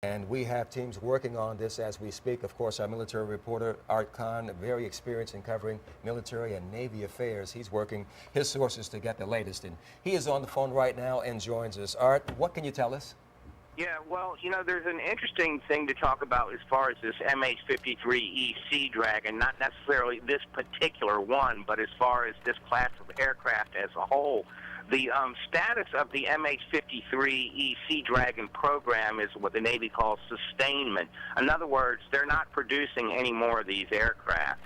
And we have teams working on this as we speak. Of course, our military reporter, Art Kohn, very experienced in covering military and Navy affairs. He's working his sources to get the latest. And he is on the phone right now and joins us. Art, what can you tell us? Yeah, well, there's an interesting thing to talk about as far as this MH-53E Dragon, not necessarily this particular one, but as far as this class of aircraft as a whole. The status of the MH-53E Dragon program is what the Navy calls sustainment. In other words, they're not producing any more of these aircraft.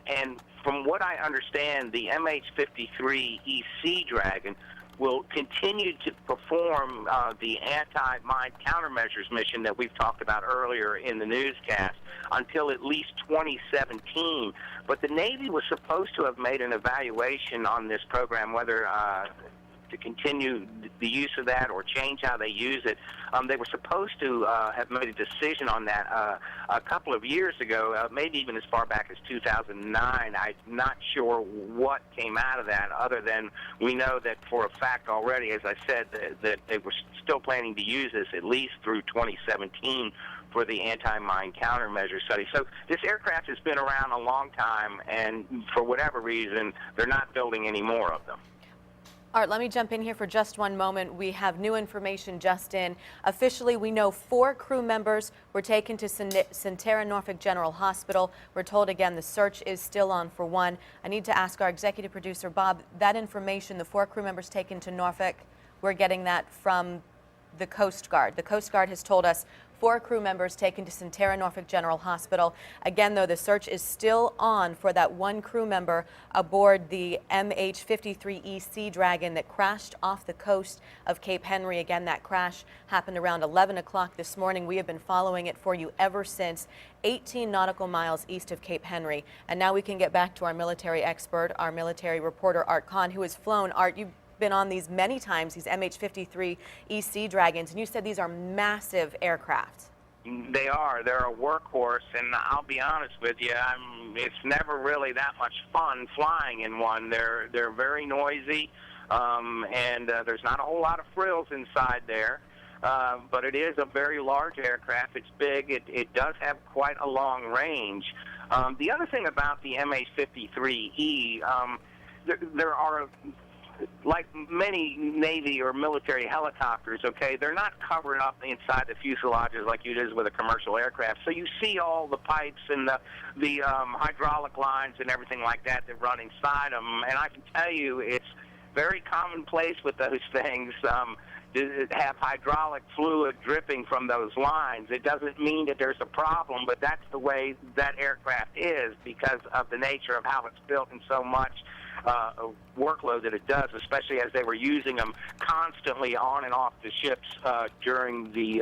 And from what I understand, the MH-53E Dragon will continue to perform the anti-mine countermeasures mission that we've talked about earlier in the newscast until at least 2017. But the Navy was supposed to have made an evaluation on this program, whether to continue the use of that or change how they use it. They were supposed to have made a decision on that a couple of years ago, maybe even as far back as 2009. I'm not sure what came out of that, other than we know that for a fact already, as I said, that they were still planning to use this at least through 2017 for the anti-mine countermeasure study. So this aircraft has been around a long time, and for whatever reason, they're not building any more of them. Art, let me jump in here for just one moment. We have new information just in. Officially, we know 4 crew members were taken to Centerra Norfolk General Hospital. We're told again the search is still on for one. I need to ask our executive producer, Bob, that information, the 4 crew members taken to Norfolk, we're getting that from the Coast Guard. The Coast Guard has told us 4 crew members taken to Centerra Norfolk General Hospital. Again, though, the search is still on for that 1 crew member aboard the MH-53E Dragon that crashed off the coast of Cape Henry. Again, that crash happened around 11 o'clock this morning. We have been following it for you ever since, 18 nautical miles east of Cape Henry. And now we can get back to our military expert, our military reporter, Art Kohn, who has flown. Art, you've been on these many times, these MH-53E Dragons, and you said these are massive aircraft. They are. They're a workhorse, and I'll be honest with you, it's never really that much fun flying in one. They're very noisy, and there's not a whole lot of frills inside there. But it is a very large aircraft. It's big. It does have quite a long range. The other thing about the MH-53E, there are, like many Navy or military helicopters, okay, they're not covered up inside the fuselages like it is with a commercial aircraft. So you see all the pipes and the hydraulic lines and everything like that that run inside them. And I can tell you it's very commonplace with those things to have hydraulic fluid dripping from those lines. It doesn't mean that there's a problem, but that's the way that aircraft is because of the nature of how it's built and so much workload that it does, especially as they were using them constantly on and off the ships during the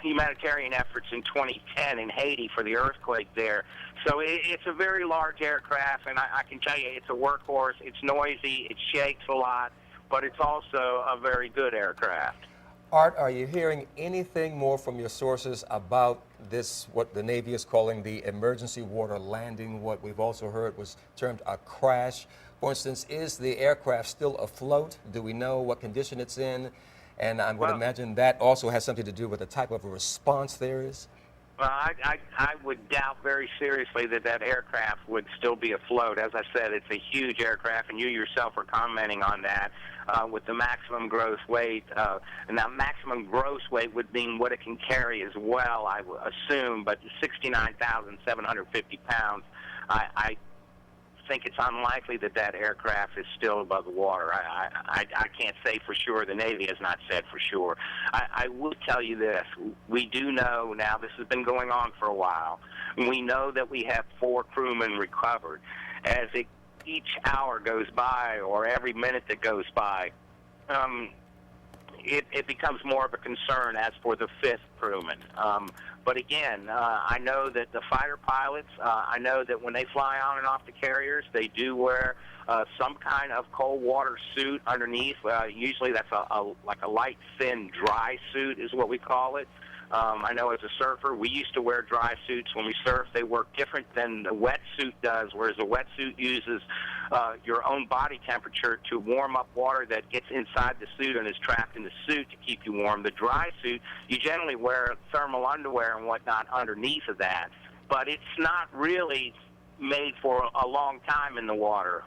humanitarian efforts in 2010 in Haiti for the earthquake there. So it's a very large aircraft, and I can tell you it's a workhorse. It's noisy, it shakes a lot, but it's also a very good aircraft. Art, are you hearing anything more from your sources about this, what the Navy is calling the emergency water landing, what we've also heard was termed a crash? For instance, is the aircraft still afloat? Do we know what condition it's in? And I would imagine that also has something to do with the type of a response there is. Well, I would doubt very seriously that that aircraft would still be afloat. As I said, it's a huge aircraft, and you yourself are commenting on that with the maximum gross weight. And that maximum gross weight would mean what it can carry as well, I would assume, but 69,750 pounds. I think it's unlikely that that aircraft is still above the water. I can't say for sure. The Navy has not said for sure. I will tell you this. We do know now, this has been going on for a while, we know that we have 4 crewmen recovered. As each hour goes by or every minute that goes by, it becomes more of a concern as for the 5th crewman. But again, I know that the fighter pilots, I know that when they fly on and off the carriers, they do wear some kind of cold water suit underneath. Usually that's like a light, thin, dry suit is what we call it. I know as a surfer, we used to wear dry suits when we surf. They work different than the wetsuit does, whereas the wetsuit uses your own body temperature to warm up water that gets inside the suit and is trapped in the suit to keep you warm. The dry suit, you generally wear thermal underwear and whatnot underneath of that, but it's not really made for a long time in the water.